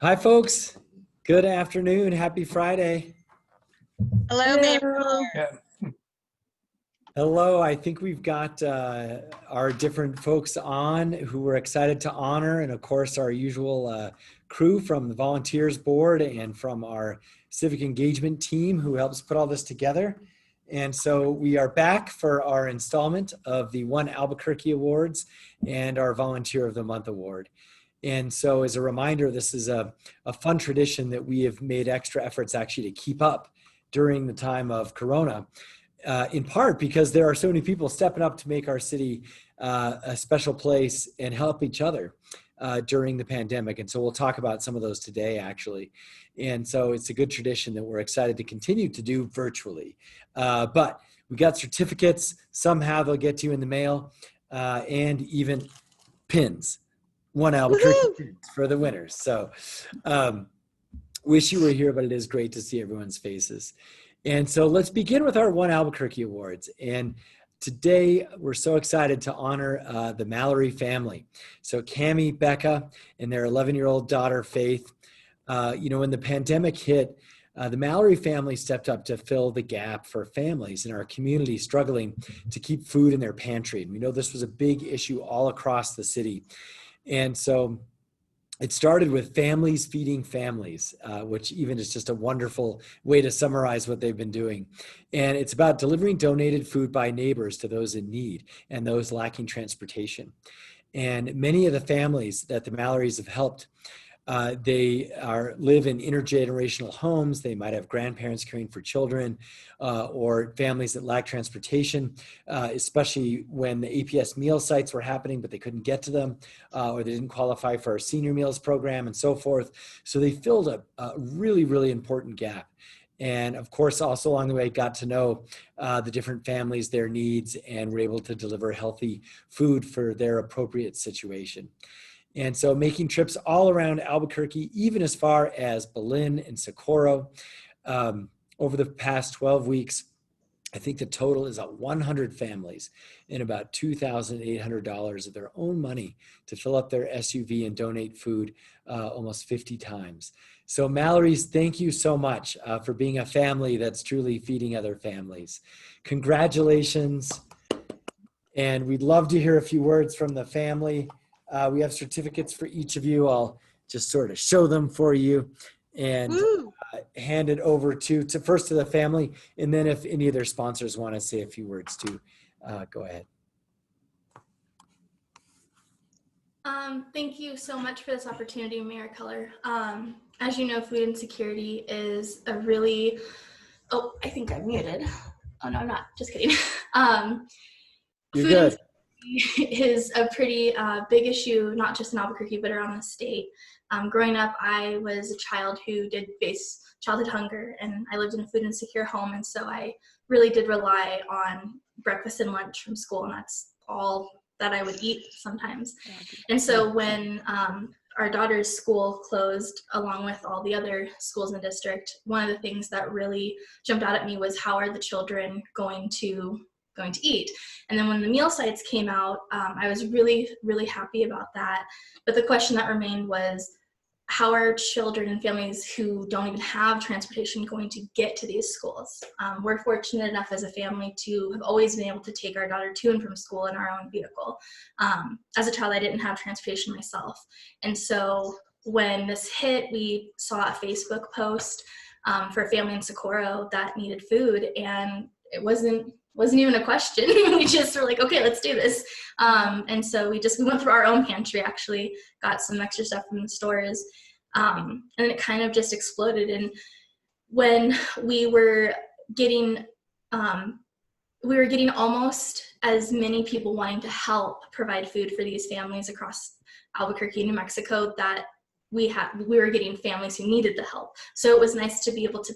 Hi, folks. Good afternoon. Happy Friday. Hello, Mayor. Hello. Hello. I think we've got our different folks on who we're excited to honor. And of course, our usual crew from the Volunteers Board and from our Civic Engagement team who helps put all this together. And so we are back for our installment of the One Albuquerque Awards and our Volunteer of the Month Award. And so as a reminder, this is a fun tradition that we have made extra efforts actually to keep up during the time of Corona, in part because there are so many people stepping up to make our city a special place and help each other during the pandemic. And so we'll talk about some of those today, actually. And so it's a good tradition that we're excited to continue to do virtually. But we got certificates. Somehow they'll get to you in the mail, and even pins. One Albuquerque for the winners. So wish you were here, but it is great to see everyone's faces. And so let's begin with our One Albuquerque Awards. And today we're so excited to honor the Mallory family. So Cammie, Becca, and their 11-year-old daughter, Faith. When the pandemic hit, the Mallory family stepped up to fill the gap for families in our community struggling to keep food in their pantry. And we know this was a big issue all across the city. And so it started with families feeding families, which even is just a wonderful way to summarize what they've been doing. And it's about delivering donated food by neighbors to those in need and those lacking transportation. And many of the families that the Mallorys have helped, they live in intergenerational homes. They might have grandparents caring for children, or families that lack transportation, especially when the APS meal sites were happening, but they couldn't get to them, or they didn't qualify for our senior meals program and so forth. So they filled a really, really important gap. And of course, also along the way, got to know the different families, their needs, and were able to deliver healthy food for their appropriate situation. And so making trips all around Albuquerque, even as far as Belen and Socorro, over the past 12 weeks, I think the total is 100 families and about $2,800 of their own money to fill up their SUV and donate food almost 50 times. So Mallory's, thank you so much for being a family that's truly feeding other families. Congratulations. And we'd love to hear a few words from the family. We have certificates for each of you. I'll just sort of show them for you and hand it over to first to the family. And then if any of their sponsors want to say a few words too, go ahead. Thank you so much for this opportunity, Mayor Keller. As you know, food insecurity is a really, I think I'm muted. Oh no, I'm not, just kidding. You're good. Is a pretty big issue, not just in Albuquerque, but around the state. Growing up, I was a child who did face childhood hunger, and I lived in a food insecure home, and so I really did rely on breakfast and lunch from school, and that's all that I would eat sometimes. And so when our daughter's school closed, along with all the other schools in the district, one of the things that really jumped out at me was, how are the children going to eat? And then when the meal sites came out, I was really, really happy about that. But the question that remained was, how are children and families who don't even have transportation going to get to these schools? We're fortunate enough as a family to have always been able to take our daughter to and from school in our own vehicle. As a child, I didn't have transportation myself. And so when this hit, we saw a Facebook post for a family in Socorro that needed food, and it wasn't even a question. We just were like, okay, let's do this. And so we went through our own pantry, actually got some extra stuff from the stores. And it kind of just exploded. And when we were getting almost as many people wanting to help provide food for these families across Albuquerque, New Mexico, that we were getting families who needed the help. So it was nice to be able to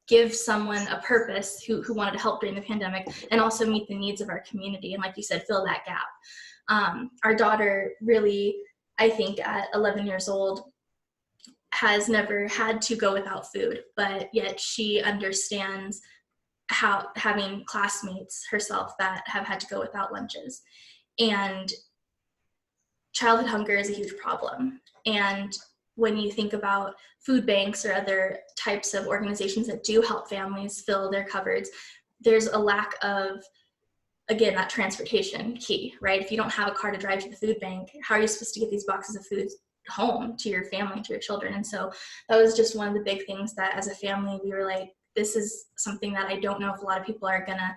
give someone a purpose who wanted to help during the pandemic, and also meet the needs of our community, and like you said, fill that gap. Our daughter really, I think at 11 years old, has never had to go without food, but yet she understands how having classmates herself that have had to go without lunches. And childhood hunger is a huge problem. And when you think about food banks or other types of organizations that do help families fill their cupboards, there's a lack of, again, that transportation key, right? If you don't have a car to drive to the food bank, how are you supposed to get these boxes of food home to your family, to your children? And so that was just one of the big things that as a family, we were like, this is something that I don't know if a lot of people are gonna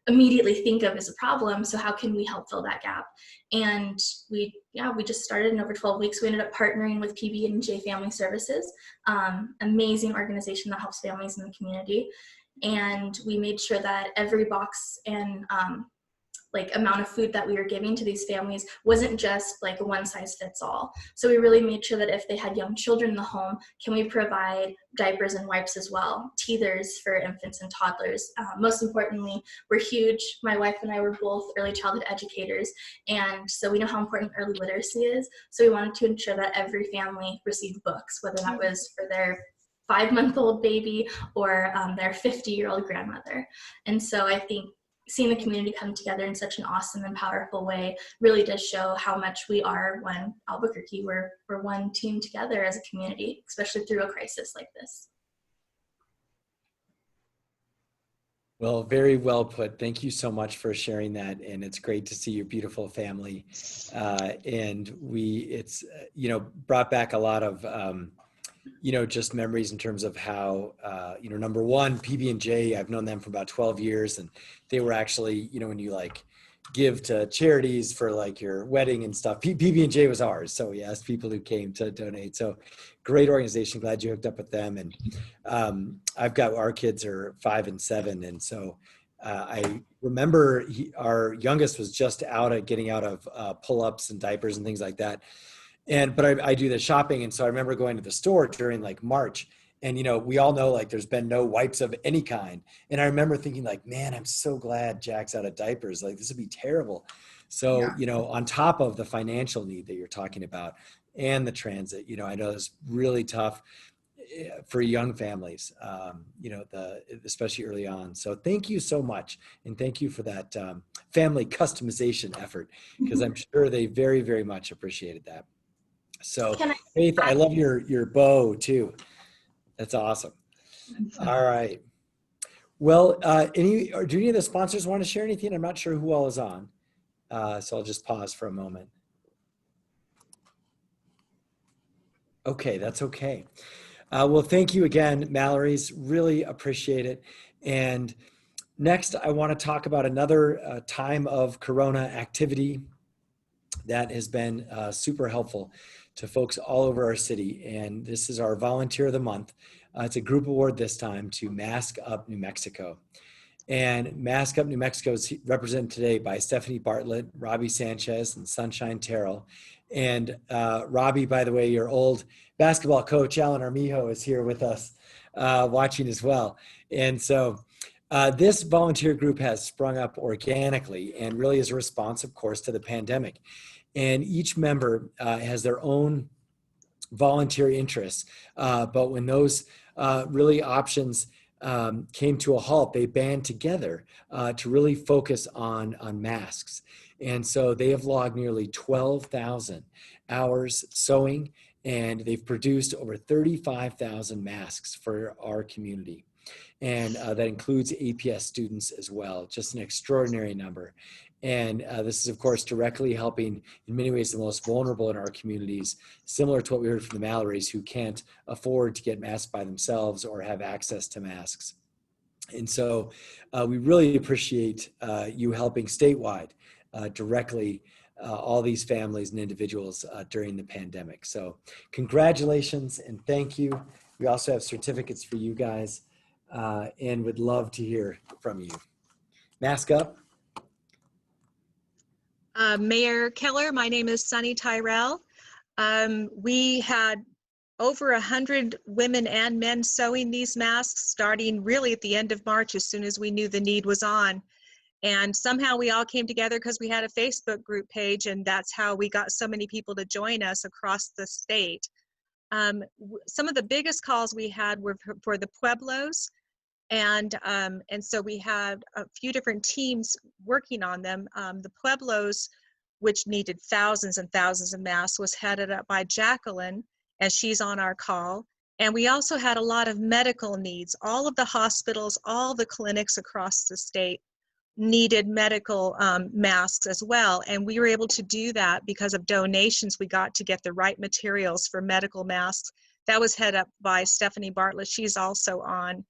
immediately think of as a problem. So how can we help fill that gap? And we just started in over 12 weeks. We ended up partnering with PB&J Family Services, amazing organization that helps families in the community. And we made sure that every box and like amount of food that we were giving to these families wasn't just like a one size fits all. So we really made sure that if they had young children in the home, can we provide diapers and wipes as well, teethers for infants and toddlers. Most importantly, we're huge. My wife and I were both early childhood educators, and so we know how important early literacy is. So we wanted to ensure that every family received books, whether that was for their 5-month-old baby or their 50-year-old grandmother. And so I think seeing the community come together in such an awesome and powerful way really does show how much we are one Albuquerque. We're one team together as a community, especially through a crisis like this. Well, very well put. Thank you so much for sharing that. And it's great to see your beautiful family. And it's, brought back a lot of, just memories in terms of how, number one, PB&J, I've known them for about 12 years, and they were actually, when you like give to charities for like your wedding and stuff, PB&J was ours. So we asked people who came to donate. So great organization. Glad you hooked up with them. And I've got, our kids are 5 and 7. And so I remember our youngest was just getting out of pull-ups and diapers and things like that. But I do the shopping. And so I remember going to the store during like March, and, we all know like there's been no wipes of any kind. And I remember thinking like, man, I'm so glad Jack's out of diapers. Like this would be terrible. So, on top of the financial need that you're talking about and the transit, I know it's really tough for young families, especially early on. So thank you so much. And thank you for that family customization effort, because I'm sure they very, very much appreciated that. So Faith, I love your bow too. That's awesome. All right. Well, do any of the sponsors want to share anything? I'm not sure who all is on. So I'll just pause for a moment. Okay, that's okay. Well, thank you again, Mallory's. Really appreciate it. And next, I want to talk about another time of Corona activity that has been super helpful to folks all over our city. And this is our Volunteer of the Month. It's a group award this time to Mask Up New Mexico. And Mask Up New Mexico is represented today by Stephanie Bartlett, Robbie Sanchez, and Sunshine Terrell. And Robbie, by the way, your old basketball coach, Alan Armijo, is here with us watching as well. And so this volunteer group has sprung up organically and really is a response, of course, to the pandemic. And each member has their own volunteer interests. But when those really options came to a halt, they band together to really focus on masks. And so they have logged nearly 12,000 hours sewing, and they've produced over 35,000 masks for our community. And that includes APS students as well, just an extraordinary number. And this is, of course, directly helping in many ways the most vulnerable in our communities, similar to what we heard from the Mallorys, who can't afford to get masks by themselves or have access to masks. And so we really appreciate you helping statewide directly all these families and individuals during the pandemic. So congratulations and thank you. We also have certificates for you guys and would love to hear from you. Mask up. Mayor Keller, my name is Sonny Tyrell. We had over 100 women and men sewing these masks starting really at the end of March, as soon as we knew the need was on. And somehow we all came together because we had a Facebook group page, and that's how we got so many people to join us across the state. Some of the biggest calls we had were for the Pueblos. And so we had a few different teams working on them. The Pueblos, which needed thousands and thousands of masks, was headed up by Jacqueline. and she's on our call. And we also had a lot of medical needs. All of the hospitals, all the clinics across the state needed medical masks as well. And we were able to do that because of donations we got to get the right materials for medical masks. That was headed up by Stephanie Bartlett. She's also on.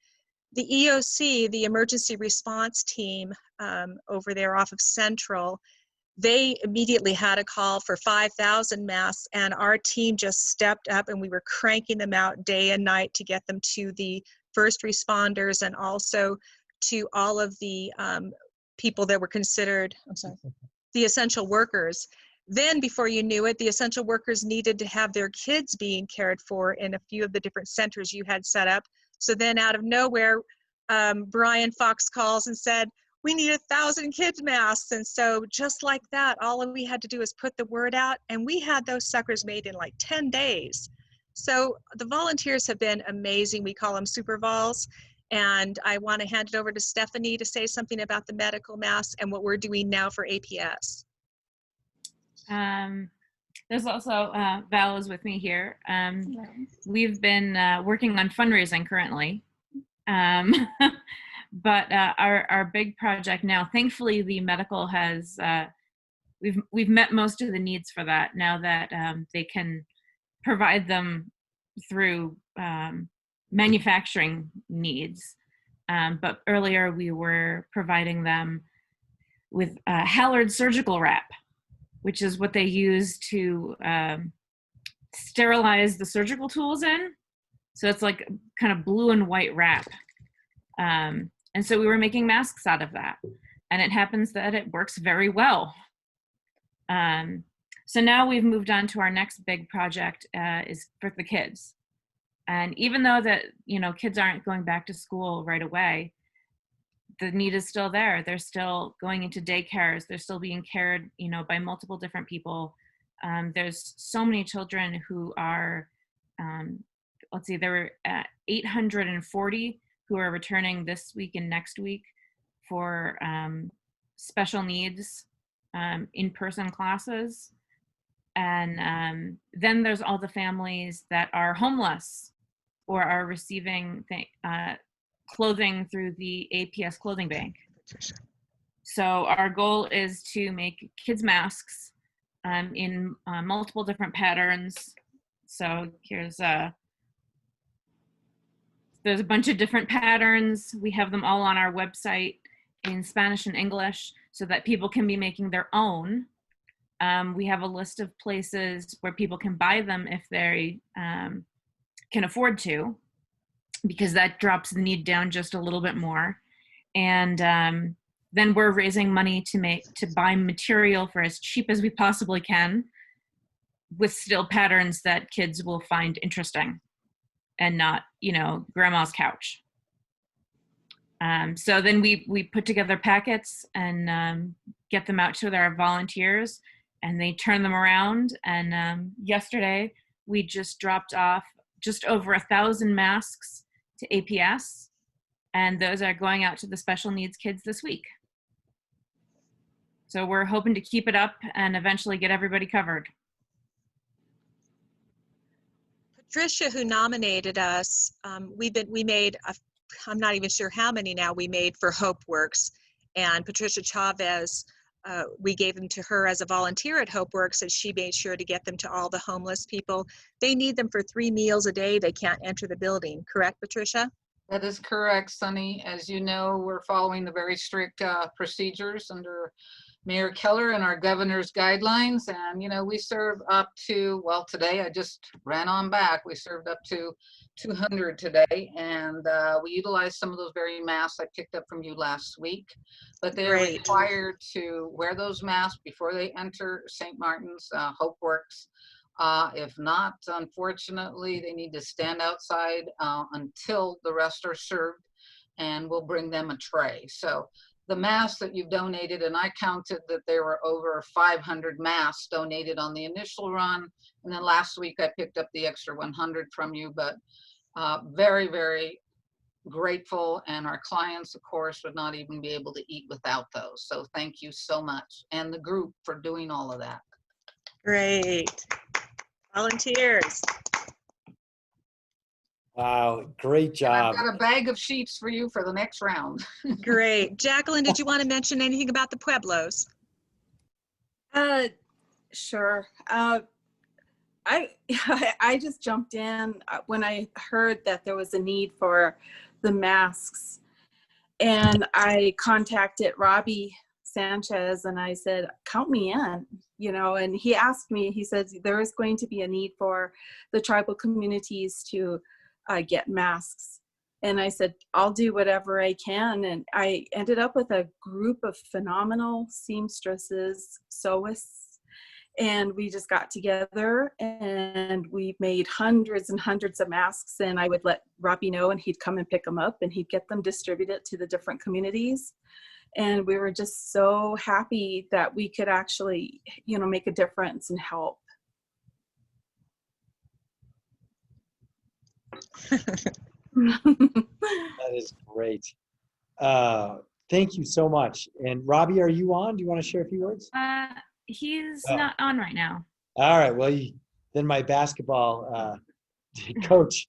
The EOC, the emergency response team over there off of Central, they immediately had a call for 5,000 masks, and our team just stepped up and we were cranking them out day and night to get them to the first responders and also to all of the people that were considered, the essential workers. Then before you knew it, the essential workers needed to have their kids being cared for in a few of the different centers you had set up. So then out of nowhere, Brian Fox calls and said, we need 1,000 kids masks. And so just like that, all we had to do is put the word out, and we had those suckers made in like 10 days. So the volunteers have been amazing. We call them super vols. And I want to hand it over to Stephanie to say something about the medical masks and what we're doing now for APS. There's also Val is with me here. We've been working on fundraising currently. But our big project now, thankfully, the medical has we've met most of the needs for that now that they can provide them through manufacturing needs. But earlier we were providing them with Hallard surgical wrap, which is what they use to sterilize the surgical tools in. So it's like kind of blue and white wrap. And so we were making masks out of that. And it happens that it works very well. So now we've moved on to our next big project is for the kids. And even though that, kids aren't going back to school right away, the need is still there. They're still going into daycares. They're still being cared, by multiple different people. There's so many children who are, there were 840 who are returning this week and next week for special needs in-person classes. And then there's all the families that are homeless or are receiving clothing through the APS clothing bank. So our goal is to make kids masks in multiple different patterns. So there's a bunch of different patterns. We have them all on our website in Spanish and English so that people can be making their own. We have a list of places where people can buy them if they can afford to, because that drops the need down just a little bit more. And then we're raising money to buy material for as cheap as we possibly can, with still patterns that kids will find interesting and not, grandma's couch. So then we put together packets and get them out to our volunteers, and they turn them around. And yesterday we just dropped off just over 1,000 masks to APS, and those are going out to the special needs kids this week. So we're hoping to keep it up and eventually get everybody covered. Patricia, who nominated us, we made, I'm not even sure how many now we made for HopeWorks, and Patricia Chavez, we gave them to her as a volunteer at HopeWorks, and she made sure to get them to all the homeless people. They need them for 3 meals a day. They can't enter the building. Correct, Patricia? That is correct, Sonny. As you know, we're following the very strict procedures under Mayor Keller and our governor's guidelines. And, we serve up to, well, today I just ran on back. We served up to 200 today. And we utilized some of those very masks I picked up from you last week. But they're required to wear those masks before they enter St. Martin's HopeWorks. If not, unfortunately, they need to stand outside until the rest are served, and we'll bring them a tray. So the masks that you've donated, and I counted that there were over 500 masks donated on the initial run. And then last week I picked up the extra 100 from you, but very, very grateful. And our clients, of course, would not even be able to eat without those. So thank you so much. And the group for doing all of that. Great. Volunteers. Wow, great And job. I've got a bag of sheets for you for the next round. Great. Jacqueline, did you want to mention anything about the Pueblos? Sure. I I just jumped in when I heard that there was a need for the masks, and I contacted Robbie Sanchez and I said, count me in, and he asked me, he said, there is going to be a need for the tribal communities to get masks. And I said, I'll do whatever I can. And I ended up with a group of phenomenal seamstresses, sewists, and we just got together and we made hundreds and hundreds of masks. And I would let Robbie know and he'd come and pick them up and he'd get them distributed to the different communities. And we were just so happy that we could actually, make a difference and help. That is great. Thank you so much. And Robbie, are you on? Do you want to share a few words? He's Oh. not on right now. All right. Well, then my basketball coach,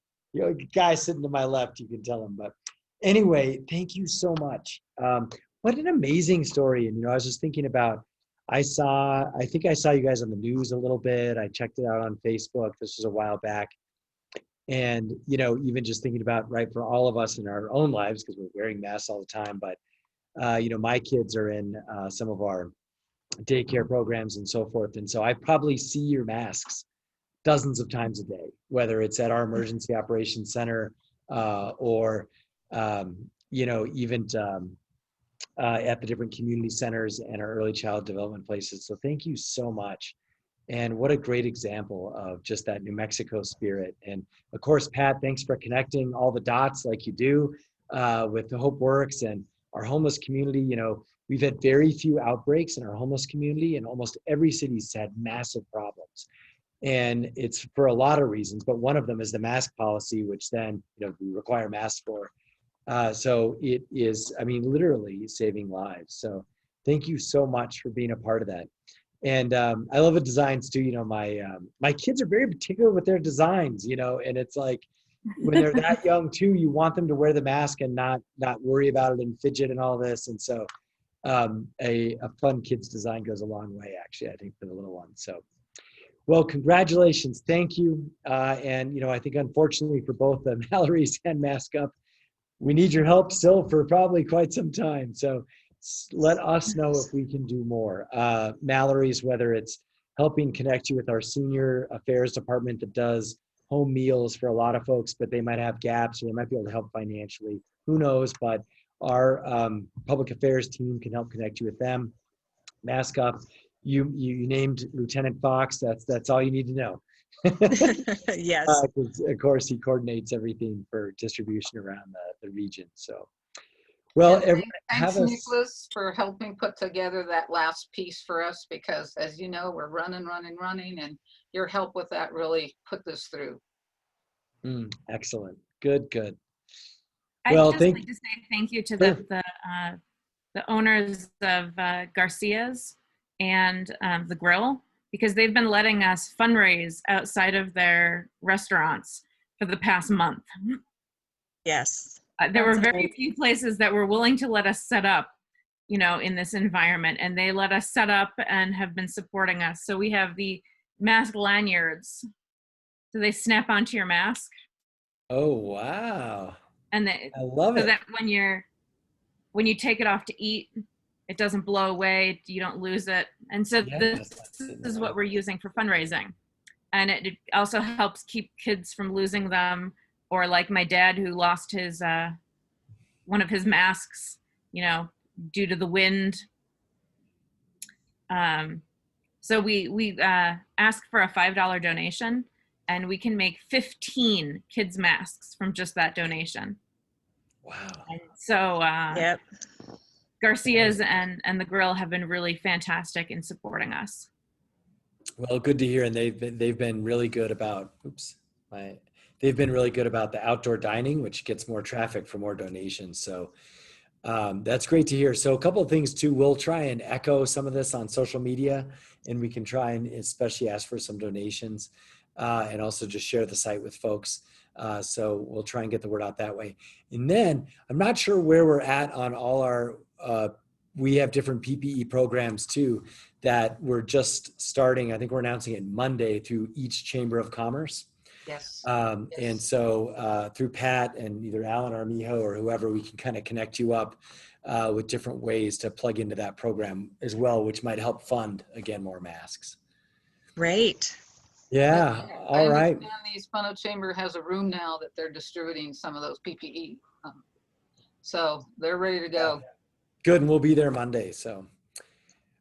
guy sitting to my left, you can tell him. But anyway, thank you so much. What an amazing story. And, I was just thinking about, I think I saw you guys on the news a little bit. I checked it out on Facebook. This was a while back. And, even just thinking about, right, for all of us in our own lives, because we're wearing masks all the time, but, my kids are in some of our daycare programs and so forth. And so I probably see your masks dozens of times a day, whether it's at our emergency operations center or, even at the different community centers and our early child development places. So thank you so much. And what a great example of just that New Mexico spirit. And of course, Pat, thanks for connecting all the dots like you do with the Hope Works and our homeless community. We've had very few outbreaks in our homeless community, and almost every city's had massive problems. And it's for a lot of reasons, but one of them is the mask policy, which then, we require masks for. So it is, literally saving lives. So thank you so much for being a part of that. And I love the designs too. My kids are very particular with their designs, and it's like when they're that young too, you want them to wear the mask and not worry about it and fidget and all this. And so a fun kids design goes a long way, actually, I think, for the little ones. So, well, congratulations. Thank you. And, I think unfortunately for both the Mallory's and Mask Up, we need your help still for probably quite some time. So let us know if we can do more. Mallory's, whether it's helping connect you with our senior affairs department that does home meals for a lot of folks, but they might have gaps or they might be able to help financially. Who knows? But our public affairs team can help connect you with them. Mask Up, you named Lieutenant Fox. That's all you need to know. Yes. Of course, he coordinates everything for distribution around the region. So, well, Thanks, Nicholas, for helping put together that last piece for us, because as you know, we're running, and your help with that really put this through. Excellent. Good. I'd Well, just like to say thank you to the owners of Garcia's and the Grill, because they've been letting us fundraise outside of their restaurants for the past month. Yes. There were very few places that were willing to let us set up, in this environment, and they let us set up and have been supporting us. So we have the mask lanyards. So they snap onto your mask. Oh, wow. And I love it. So that when you take it off to eat, it doesn't blow away, you don't lose it. And so this is what we're using for fundraising. And it also helps keep kids from losing them, or like my dad who lost his one of his masks, due to the wind. So we ask for a $5 donation, and we can make 15 kids masks from just that donation. Wow. And so Yep. Garcia's and the Grill have been really fantastic in supporting us. Well, good to hear. And they've been really good about, they've been really good about the outdoor dining, which gets more traffic for more donations. So that's great to hear. So a couple of things too, we'll try and echo some of this on social media, and we can try and especially ask for some donations and also just share the site with folks. So we'll try and get the word out that way. And then I'm not sure where we're at on all our, we have different PPE programs too that we're just starting. I think we're announcing it Monday through each Chamber of Commerce. Yes. And so through Pat and either Alan or Miho or whoever, we can kind of connect you up with different ways to plug into that program as well, which might help fund, again, more masks. Great. Yeah, all right. And the Hispano Chamber has a room now that they're distributing some of those PPE. So they're ready to go. Good, and we'll be there Monday. So,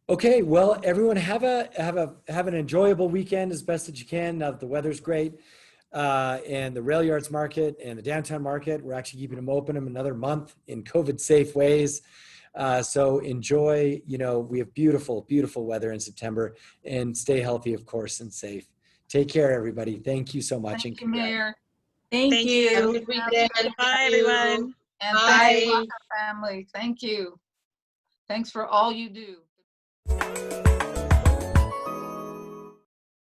okay, well, everyone have an enjoyable weekend as best as you can. Now that the weather's great, and the rail yards market and the downtown market, we're actually keeping them open another month in COVID-safe ways. So enjoy. You know, we have beautiful, beautiful weather in September, and stay healthy, of course, and safe. Take care, everybody. Thank you so much. Thank you, Mayor. Thank you. Have a good weekend. Bye, everyone. And Bye. thank you, family. Thank you. Thanks for all you do.